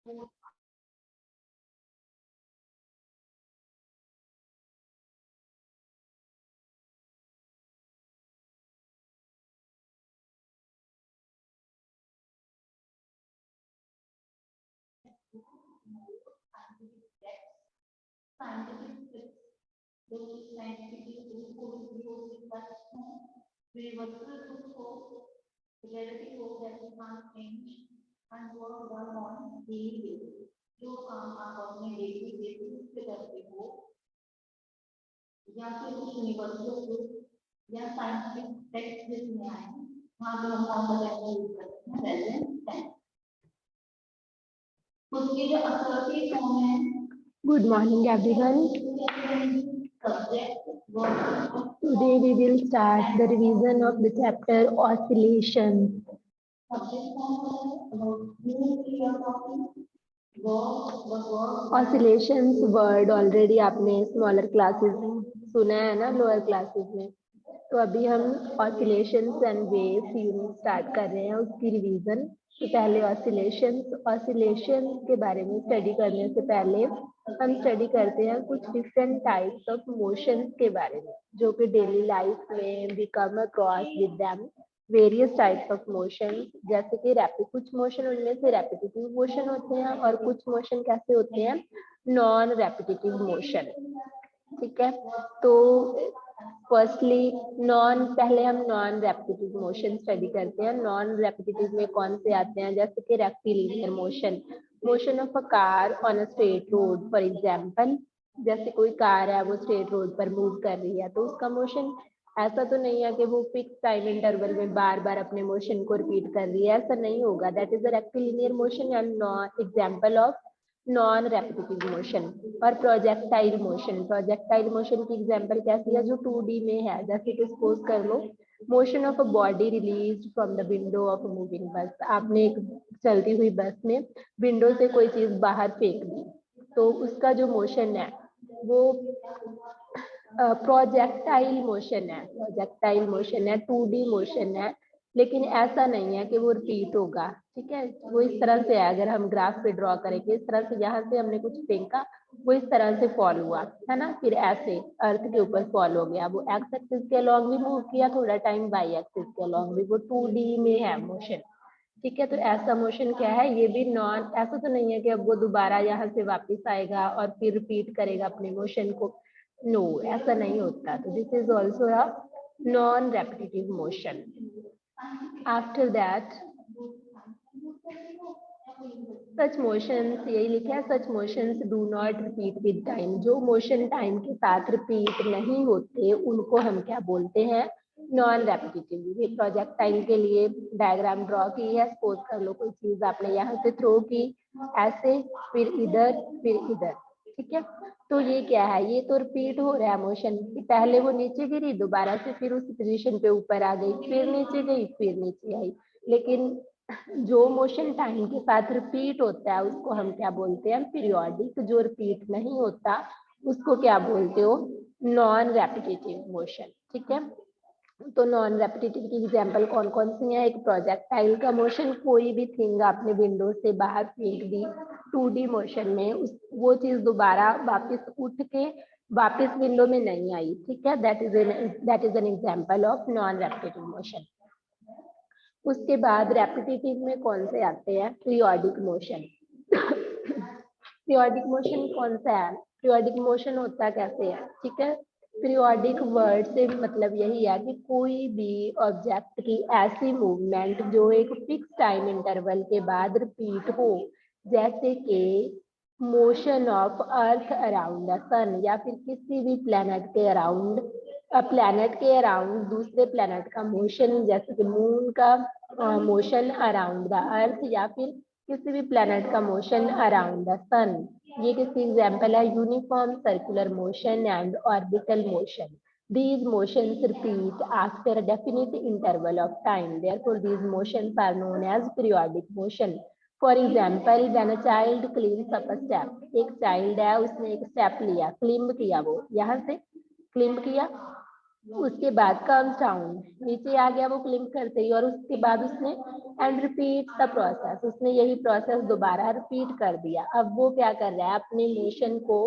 Good morning, everyone. Today we will start the revision of the chapter oscillation. Oscillations word already आपने smaller classes में सुना है ना, lower classes में। तो अभी हम oscillations and waves unit start कर रहे हैं, उसकी रिवीजन। तो पहले ऑसिलेशन के बारे में स्टडी करने से पहले हम स्टडी करते हैं कुछ डिफरेंट टाइप्स ऑफ मोशंस के बारे में, जो कि डेली लाइफ में we come across with them various types of motion. जैसे कि रैपिड, कुछ मोशन उनमें से रेपिटेटिव मोशन होते हैं और कुछ मोशन कैसे होते हैं, नॉन रेपिटेटिव मोशन। ठीक है, तो फर्स्टली पहले हम नॉन रेपिटेटिव मोशन स्टडी करते हैं। नॉन रेपिटेटिव में कौन से आते हैं, जैसे कि rectilinear motion of a car on a straight road. For example, जैसे कोई कार है वो स्ट्रेट रोड पर मूव कर रही है, तो उसका मोशन ऐसा तो नहीं है कि वो फिक्स टाइम इंटरवल में बार बार अपने मोशन को रिपीट कर रही है, ऐसा नहीं होगा। That is a rectilinear motion and non example of non repetitive motion. और प्रोजेक्टाइल मोशन की एग्जांपल कैसी है, जो 2D में है। जैसे कि सपोज कर लो, motion of a body release from the window of a moving bus. आपने एक चलती हुई बस में विंडो से कोई चीज बाहर फेंक दी, तो उसका जो मोशन है वो प्रोजेक्टाइल मोशन है, 2D मोशन है। लेकिन ऐसा नहीं है कि वो रिपीट होगा। ठीक है, वो इस तरह से है, अगर हम ग्राफ पे ड्रॉ करेंगे, इस तरह से यहाँ से हमने कुछ फेंका, वो इस तरह से फॉल हुआ है ना, फिर ऐसे अर्थ के ऊपर फॉल हो गया। वो एक्स एक्सिस के अलॉन्ग भी मूव किया थोड़ा टाइम, वाई एक्सिस के अलॉन्ग भी, वो 2D में है मोशन। ठीक है, तो ऐसा मोशन क्या है, ये भी नॉन, ऐसा तो नहीं है कि अब वो दोबारा यहाँ से वापस आएगा और फिर रिपीट करेगा अपने मोशन को। नो, ऐसा नहीं होता। तो this is also a non repetitive motion. After that such motions, यही लिखा है, such motions do not repeat with time. जो मोशन टाइम के साथ रिपीट नहीं होते उनको हम क्या बोलते हैं, नॉन रेपिटेटिव। ये प्रोजेक्टाइल के लिए डायग्राम ड्रॉ की है। सपोज कर लो कोई चीज आपने यहाँ से थ्रो की, ऐसे, फिर इधर, फिर इधर। ठीक है, तो ये क्या है, ये तो रिपीट हो रहा है मोशन। पहले वो नीचे गिरी, दोबारा से फिर उस पोजीशन पे ऊपर आ गई, फिर नीचे गई, फिर नीचे आई। लेकिन जो मोशन टाइम के साथ रिपीट होता है उसको हम क्या बोलते हैं, पीरियोडिक। जो रिपीट नहीं होता उसको क्या बोलते हो, नॉन रेपिटेटिव मोशन। ठीक है, तो नॉन रेपिटेटिव की एग्जांपल कौन कौन सी है, एक प्रोजेक्टाइल का मोशन, कोई भी थिंग आपने विंडो से बाहर फेंक दी 2D मोशन में, वो चीज दोबारा वापस उठ के वापस विंडो में नहीं आई। ठीक है, that is an example of non repetitive motion. उसके बाद रेपिटेटिव में कौन से आते हैं, पीरियोडिक मोशन। पीरियोडिक मोशन कौन सा है, पीरियोडिक मोशन होता कैसे है। ठीक है, पीरियोडिक वर्ड से मतलब यही है कि कोई भी ऑब्जेक्ट की ऐसी मूवमेंट जो एक फिक्स टाइम इंटरवल के बाद रिपीट हो, जैसे कि motion of earth around the sun, या फिर किसी भी प्लेनेट के अराउंड, दूसरे प्लेनेट का मोशन, जैसे कि मून का मोशन अराउंड द अर्थ, या फिर किसी भी प्लेनेट का मोशन अराउंड द सन। ये किसकी एग्जांपल है, uniform circular motion and orbital motion. These motions repeat after a definite interval of time. Therefore, these motions are known as periodic motion. For example, when a child climbs up a step, एक child है, उसने एक step लिया, क्लिम्ब किया, वो यहाँ से क्लिम्ब किया, उसके बाद कम्स डाउन, नीचे आ गया वो क्लिक करते ही, और उसके बाद उसने एंड रिपीट द प्रोसेस, उसने यही प्रोसेस दोबारा रिपीट कर दिया। अब वो क्या कर रहा है, अपने मोशन को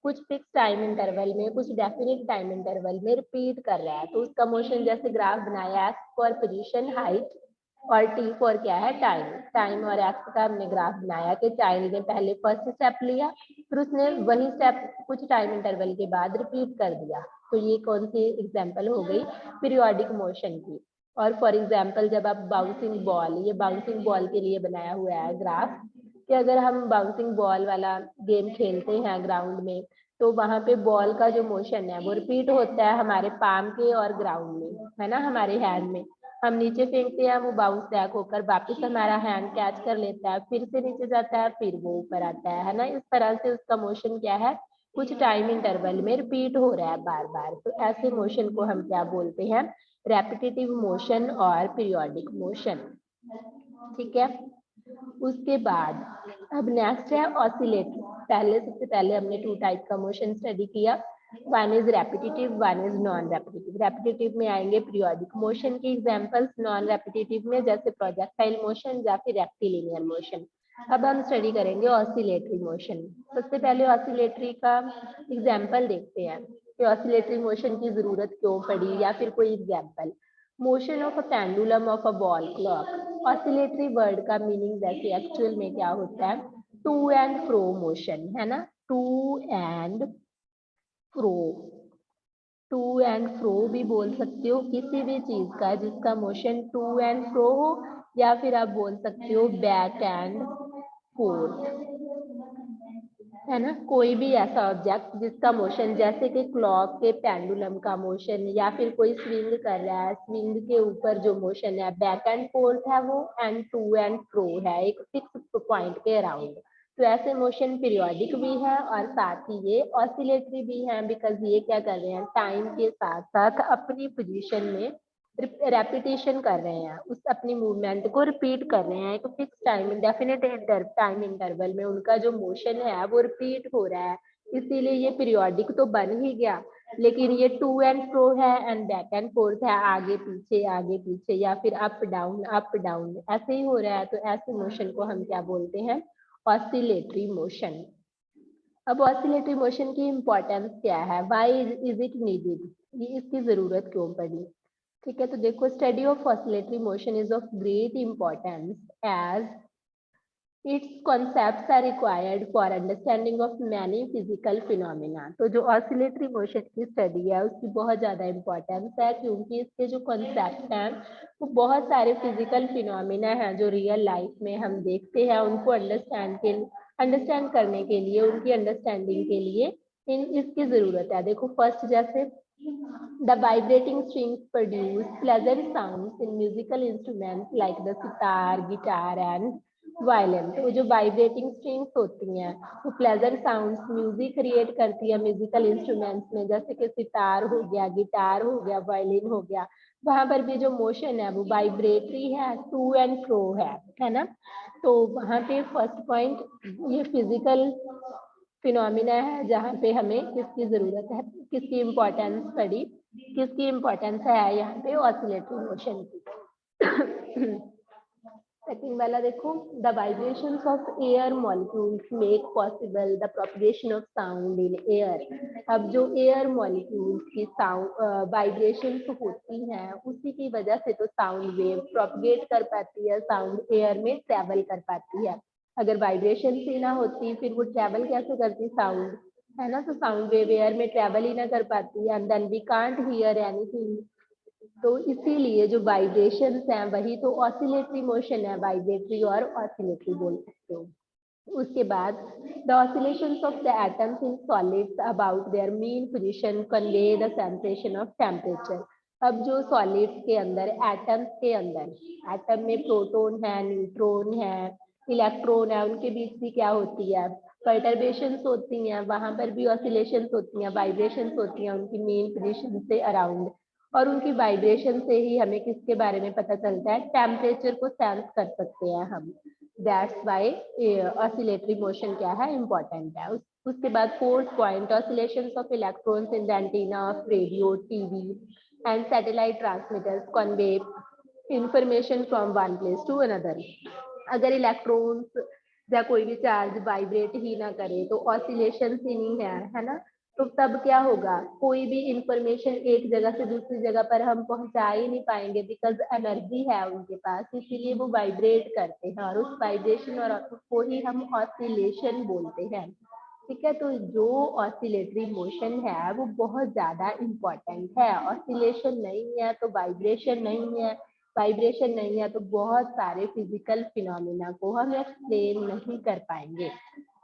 कुछ फिक्स टाइम इंटरवल में, कुछ डेफिनेट टाइम इंटरवल में रिपीट कर रहा है। तो उसका मोशन जैसे ग्राफ बनाया, एस फॉर पोजीशन हाइट और टी फॉर क्या है, टाइम। टाइम और एक्स का हमने ग्राफ बनाया कि चाइल्ड ने पहले फर्स्ट स्टेप लिया, फिर उसने वही स्टेप कुछ टाइम इंटरवल के बाद रिपीट कर दिया। तो ये कौन सी एग्जांपल हो गई, पीरियोडिक मोशन की। और फॉर एग्जांपल जब आप बाउंसिंग बॉल, ये बाउंसिंग बॉल के लिए बनाया हुआ है ग्राफ, कि अगर हम बाउंसिंग बॉल वाला गेम खेलते हैं ग्राउंड में, तो वहां पे बॉल का जो मोशन है वो रिपीट होता है हमारे पाम के और ग्राउंड में, है ना, हमारे हैंड में। हम नीचे फेंकते हैं, वो बाउंस बैक होकर वापस हमारा हैंड कैच कर लेता है, फिर से नीचे जाता है, फिर वो ऊपर आता है ना। इस तरह से उसका मोशन क्या है, कुछ टाइम इंटरवल में रिपीट हो रहा है बार बार। तो ऐसे मोशन को हम क्या बोलते हैं, रेपिटेटिव मोशन और पीरियोडिक मोशन। ठीक है। उसके बाद अब नेक्स्ट है ऑसिलेटरी। पहले सबसे पहले हमने टू टाइप का मोशन स्टडी किया, one is repetitive, one is non repetitive. Repetitive में आएंगे पीरियोडिक मोशन की एग्जांपल्स, नॉन रेपिटेटिव में जैसे प्रोजेक्टाइल मोशन या फिर रेक्टिलिनियर मोशन। अब हम स्टडी करेंगे ऑसिलेटरी मोशन। सबसे पहले ऑसिलेटरी का एग्जांपल देखते हैं कि ऑसिलेटरी मोशन की जरूरत क्यों पड़ी, या फिर कोई example. Motion of a pendulum of a ball clock. Oscillatory word का मीनिंग वैसे एक्चुअल में क्या होता है, टू एंड फ्रो मोशन, है ना, to and fro. To and fro भी बोल सकते हो किसी भी चीज का जिसका मोशन टू एंड फ्रो हो, या फिर आप बोल सकते हो बैक एंड फोर्थ, है ना। कोई भी ऐसा ऑब्जेक्ट जिसका मोशन, जैसे कि क्लॉक के पेंडुलम का मोशन, या फिर कोई स्विंग कर रहा है, स्विंग के ऊपर जो मोशन है बैक एंड फोर्थ है वो, एंड टू एंड फ्रो है एक फिक्स पॉइंट के अराउंड। तो ऐसे मोशन पीरियोडिक भी है और साथ ही ये ऑसिलेटरी भी है, बिकॉज ये क्या कर रहे हैं, टाइम के साथ साथ अपनी पोजीशन में रेपिटेशन कर रहे हैं, उस अपनी मूवमेंट को रिपीट कर रहे हैं एक fix time definite time interval में, उनका जो मोशन है वो रिपीट हो रहा है। इसीलिए ये पीरियोडिक तो बन ही गया, लेकिन ये टू एंड फ्रो है एंड बैक एंड फोर्थ है, आगे पीछे या फिर अप डाउन ऐसे ही हो रहा है। तो ऐसे मोशन को हम क्या बोलते हैं, ऑसिलेटरी मोशन। अब ऑसिलेटरी मोशन की इंपॉर्टेंस क्या है, व्हाई इज इट नीडेड, ये इसकी जरूरत क्यों पड़ी। ठीक है, तो देखो, study of oscillatory motion is of great importance as its concepts are required for understanding of many physical phenomena. तो जो ऑसिलेटरी मोशन की स्टडी है उसकी बहुत ज़्यादा इंपॉर्टेंस है, क्योंकि इसके जो कॉन्सेप्ट हैं वो बहुत सारे फिजिकल फिनोमेना हैं जो रियल लाइफ में हम देखते हैं, उनको अंडरस्टैंड करने के लिए, उनकी अंडरस्टैंडिंग के लिए इसकी ज़रूरत है। देखो, फर्स्ट जैसे the vibrating strings produce pleasant sounds in musical instruments like the sitar, guitar and violin। तो जो वाइब्रेटिंग स्ट्रिंग्स होती हैं वो प्लेजेंट साउंड्स म्यूजिक क्रिएट करती है म्यूजिकल इंस्ट्रूमेंट्स में, जैसे कि सितार हो गया, गिटार हो गया, वायलिन हो गया। वहां पर भी जो मोशन है वो वाइब्रेटरी है, टू एंड फ्रो है ना। तो वहां पे फर्स्ट पॉइंट ये फिजिकल फिनोमिना है जहाँ पे हमें किसकी जरूरत है, किसकी इम्पोर्टेंस पड़ी, किसकी इम्पोर्टेंस है यहाँ पे ऑसिलेटरी मोशन की। सेकंड वाला देखो, the vibrations of air molecules make possible the propagation of sound in air. अब जो एयर मॉलिक्यूल्स की साउंड वाइब्रेशंस होती हैं उसी की वजह से तो साउंड वेव प्रोपगेट कर पाती है, साउंड एयर में ट्रेवल कर पाती है। अगर वाइब्रेशन ही ना होती फिर वो ट्रेवल कैसे करती साउंड, है ना। तो साउंड वेव एयर में ट्रेवल ही ना कर पाती, and then we can't hear anything. तो इसीलिए जो वाइब्रेशंस हैं वही तो ऑसिलेटरी मोशन है, वाइब्रेटरी और ऑसिलेटरी बोल सकते हो। उसके बाद the oscillations of the atoms in solids about their mean position convey the sensation of temperature. अब जो सॉलिड्स के अंदर, एटम्स के अंदर, एटम में प्रोटॉन है, न्यूट्रॉन है, इलेक्ट्रॉन है, उनके बीच भी क्या होती है, परटर्बेशंस होती हैं, वहां पर भी ऑसिलेशंस होती हैं, वाइब्रेशंस होती हैं उनकी मेन पोजीशन से अराउंड। और उनकी वाइब्रेशन से ही हमें किसके बारे में पता चलता है, टेम्परेचर को सेंस कर सकते हैं हम। दैट्स वाई ऑसिलेटरी मोशन क्या है, इंपॉर्टेंट है। उसके बाद fourth point, oscillations of electrons in the antenna of radio TV and satellite transmitters convey information from one place to another. अगर इलेक्ट्रॉन्स या कोई भी चार्ज वाइब्रेट ही ना करे तो ऑसिलेशन ही नहीं है ना, तो तब क्या होगा, कोई भी इंफॉर्मेशन एक जगह से दूसरी जगह पर हम पहुंचा ही नहीं पाएंगे, बिकॉज एनर्जी है उनके पास, इसीलिए वो वाइब्रेट करते हैं और उस वाइब्रेशन और को ही हम ऑसिलेशन बोलते हैं। ठीक है, तो जो ऑसिलेटरी मोशन है वो बहुत ज्यादा इम्पोर्टेंट है। ऑसिलेशन नहीं है तो वाइब्रेशन नहीं है, वाइब्रेशन नहीं है तो बहुत सारे फिजिकल फिनोमिना को हम एक्सप्लेन नहीं कर पाएंगे।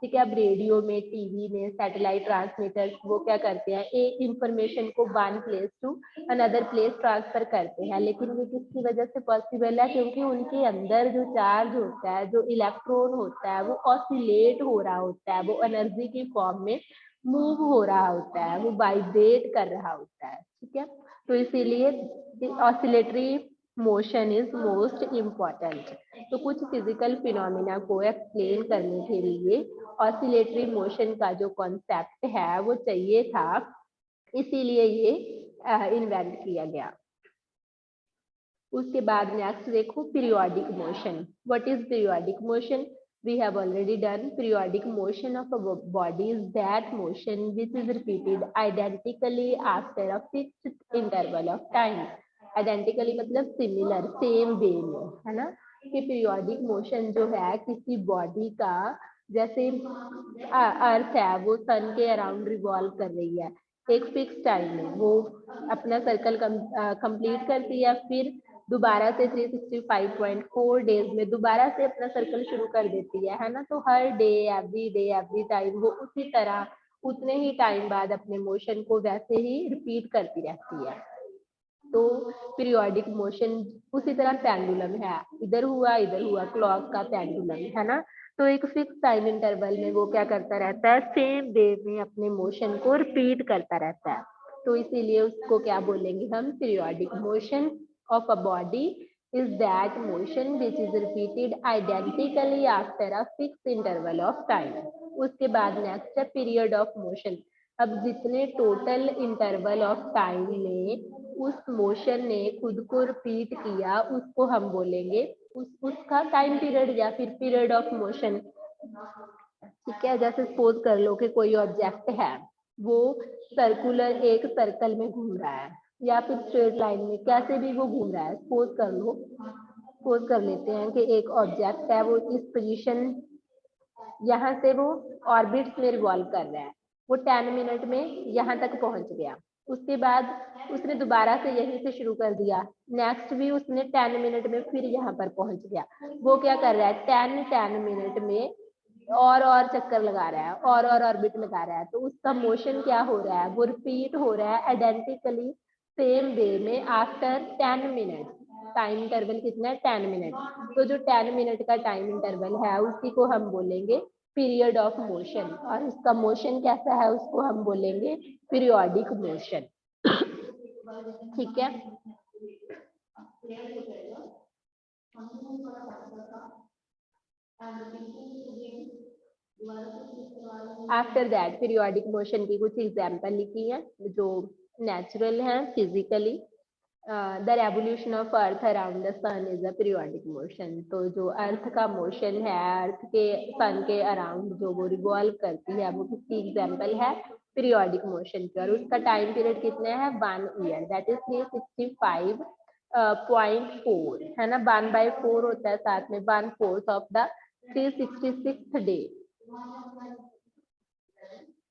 ठीक है, अब रेडियो में, टीवी में, सैटेलाइट ट्रांसमीटर्स वो क्या करते हैं, एक इंफॉर्मेशन को one place to another place transfer करते हैं, लेकिन ये किसकी वजह से पॉसिबल है, क्योंकि उनके अंदर जो चार्ज होता है, जो इलेक्ट्रॉन होता है, वो ऑसिलेट हो रहा होता है, वो एनर्जी की फॉर्म में मूव हो रहा होता है, वो वाइब्रेट कर रहा होता है। ठीक है, तो इसीलिए oscillatory motion is most important. तो कुछ फिजिकल फिनोमिना को एक्सप्लेन करने के लिए ऑसिलेटरी मोशन का जो कॉन्सेप्ट है वो चाहिए था, इसीलिए ये इन्वेंट किया गया। उसके बाद नेक्स्ट देखो periodic motion. What is periodic motion? we have already done. Periodic motion of a body is that motion which is repeated identically after a fixed interval of time. Identically मतलब similar, same way में, है ना, कि periodic motion जो है किसी body का, जैसे अर्थ है वो सन के अराउंड रिवॉल्व कर रही है एक फिक्स टाइम में, वो अपना सर्कल कंप्लीट करती है, फिर दोबारा से 365.4 डेज में दोबारा से अपना सर्कल शुरू कर देती है ना, तो हर डे एवरी टाइम वो उसी तरह उतने ही टाइम बाद अपने मोशन को वैसे ही रिपीट करती रहती है। तो पीरियोडिक मोशन उसी तरह पेंडुलम है, इधर हुआ क्लॉक का पेंडुलम, है ना, तो एक फिक्स टाइम इंटरवल में वो क्या करता रहता है, सेम डे में अपने मोशन को रिपीट करता रहता है। तो इसीलिए उसको क्या बोलेंगे हम, periodic motion of a body is that motion which is repeated identically after a fixed interval of time. उसके बाद नेक्स्ट है पीरियड ऑफ मोशन। अब जितने टोटल इंटरवल ऑफ टाइम में उस मोशन ने खुद को रिपीट किया उसको हम बोलेंगे उसका टाइम पीरियड या फिर पीरियड ऑफ मोशन। ठीक है, जैसे सपोज कर लो कि कोई ऑब्जेक्ट है, वो सर्कुलर एक सर्कल में घूम रहा है या फिर स्ट्रेट लाइन में, कैसे भी वो घूम रहा है। सपोज कर लेते हैं कि एक ऑब्जेक्ट है, वो इस पोजीशन, यहाँ से वो ऑर्बिट्स में रिवॉल्व कर रहा है, वो 10 मिनट में यहाँ तक पहुंच गया, उसके बाद उसने दोबारा से यहीं से शुरू कर दिया, नेक्स्ट भी उसने 10 मिनट में फिर यहाँ पर पहुंच गया। वो क्या कर रहा है, 10 मिनट में और चक्कर लगा रहा है और ऑर्बिट लगा रहा है, तो उसका मोशन क्या हो रहा है, वो रिपीट हो रहा है आइडेंटिकली सेम वे में आफ्टर 10 मिनट। टाइम इंटरवल कितना है, 10 मिनट। तो जो 10 मिनट का टाइम इंटरवल है उसी को हम बोलेंगे पीरियड ऑफ मोशन, और उसका मोशन कैसा है उसको हम बोलेंगे पीरियोडिक मोशन। ठीक है, आफ्टर दैट पीरियोडिक मोशन की कुछ एग्जाम्पल लिखी है जो नेचुरल हैं physically. The revolution of earth around the sun is a periodic motion. तो जो अर्थ का मोशन है, अर्थ के सन के अराउंड जो वो रिवॉल्व करती है, वो किसकी एग्जाम्पल है, पीरियोडिक मोशन की, और उसका टाइम पीरियड कितना है, 1 ईयर, दैट इज 365.4, है ना, 1/4 होता है, साथ में 1/4 ऑफ द 366 डे।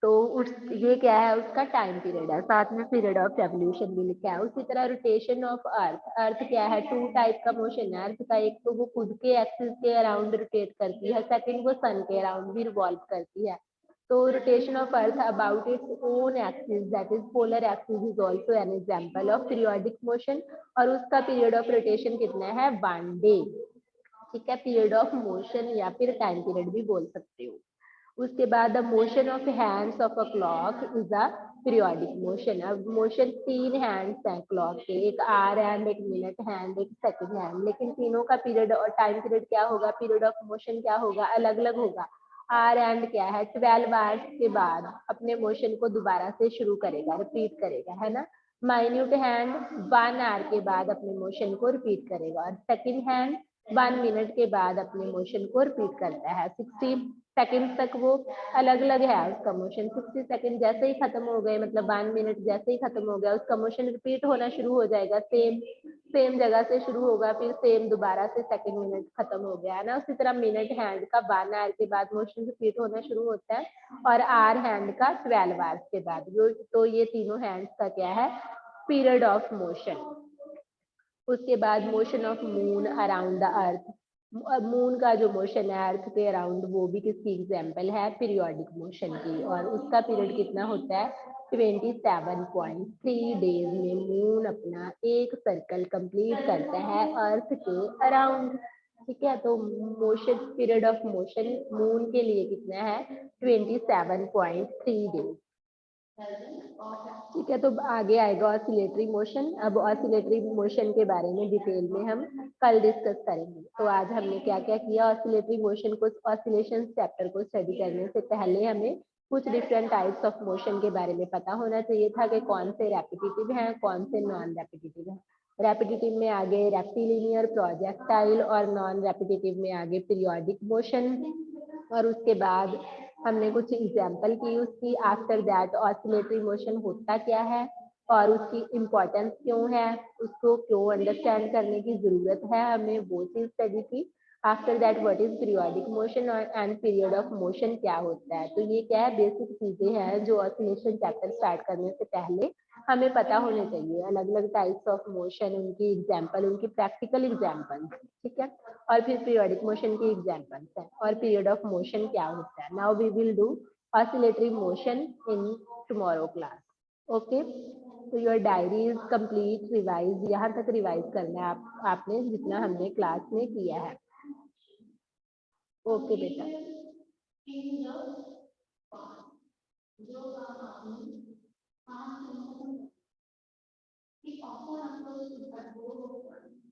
तो उस ये क्या है, उसका टाइम पीरियड है, साथ में पीरियड ऑफ रेवोल्यूशन भी लिखा है। उसी तरह रोटेशन ऑफ अर्थ, अर्थ क्या है, 2 टाइप का मोशन है अर्थ का, एक तो वो खुद के एक्सिस के अराउंड रोटेट करती है, सेकंड वो सन के अराउंड भी रिवॉल्व करती है। तो rotation of earth about its own axis, that is polar axis, is also an example of periodic motion, और उसका पीरियड ऑफ रोटेशन कितना है, 1 डे। ठीक है, पीरियड ऑफ मोशन या फिर टाइम पीरियड भी बोल सकते हो। उसके बाद the motion of hands of a clock is a periodic motion. अब मोशन 3 हैंड्स हैं क्लॉक के, एक आवर हैंड, एक मिनट हैंड, एक सेकंड हैंड, लेकिन तीनों का पीरियड और टाइम पीरियड क्या होगा, पीरियड ऑफ मोशन क्या होगा, अलग अलग होगा। आवर हैंड क्या है, 12 आवर्स के बाद अपने मोशन को दोबारा से शुरू करेगा, रिपीट करेगा, है ना, माइन्यूट हैंड 1 आवर के बाद अपने मोशन को रिपीट करेगा और सेकंड हैंड 1 मिनट के बाद अपने मोशन को रिपीट करता है। 60 सेकंड तक वो अलग अलग है उसका मोशन। 60 सेकंड जैसे ही खत्म हो गए, मतलब 1 मिनट जैसे ही खत्म हो गया, उसका मोशन रिपीट होना शुरू हो जाएगा। सेम सेम जगह से शुरू होगा, फिर सेम दोबारा से सेकंड मिनट खत्म हो गया है ना। उसी तरह मिनट हैंड का 1 आवर के बाद मोशन रिपीट होना शुरू होता है और आर हैंड का 12 आवर्स के बाद। तो ये तीनों हैंड्स का क्या है, पीरियड ऑफ मोशन। उसके बाद motion of moon around the earth. Moon का जो मोशन है अर्थ के अराउंड, वो भी किसकी एग्जाम्पल है, पीरियोडिक मोशन की। और उसका पीरियड कितना होता है, 27.3 डेज में मून अपना एक सर्कल कंप्लीट करता है अर्थ के अराउंड। ठीक है, तो motion period of motion moon के लिए कितना है, 27.3 डेज। ठीक है, तो आगे आएगा ऑसिलेटरी मोशन। अब ऑसिलेटरी मोशन के बारे में डिटेल में हम कल डिस्कस करेंगे। तो आज हमने क्या क्या किया, ऑसिलेटरी मोशन को, ऑसिलेशन चैप्टर को स्टडी करने से पहले हमें कुछ डिफरेंट टाइप्स ऑफ मोशन के बारे में पता होना चाहिए था कि कौन से रेपिटेटिव हैं, कौन से नॉन रेपिटेटिव हैं। रेपिटेटिव में आगे रेक्टिलिनियर, प्रोजेक्टाइल, और नॉन रेपिटेटिव में आगे पीरियोडिक मोशन। और उसके बाद हमने कुछ एग्जाम्पल की उसकी। आफ्टर दैट ऑसिलेटरी मोशन होता क्या है और उसकी इम्पोर्टेंस क्यों है, उसको क्यों अंडरस्टैंड करने की जरूरत है हमें, वो चीज स्टडी की। After that what is periodic motion and period of motion क्या होता है। तो ये क्या है, बेसिक चीजें हैं जो ऑसिलेशन चैप्टर स्टार्ट करने से पहले हमें पता होने चाहिए। अलग अलग टाइप्स ऑफ मोशन, उनकी एग्जाम्पल, उनकी प्रैक्टिकल एग्जाम्पल। ठीक है, और फिर पीरियोडिक मोशन की एग्जाम्पल्स हैं और पीरियड ऑफ मोशन क्या होता है। Now we will do oscillatory motion in tomorrow class. Okay, तो your diary is complete revise. यहाँ तक रिवाइज करना है आपने जितना हमने क्लास में किया है। ओके बेटा।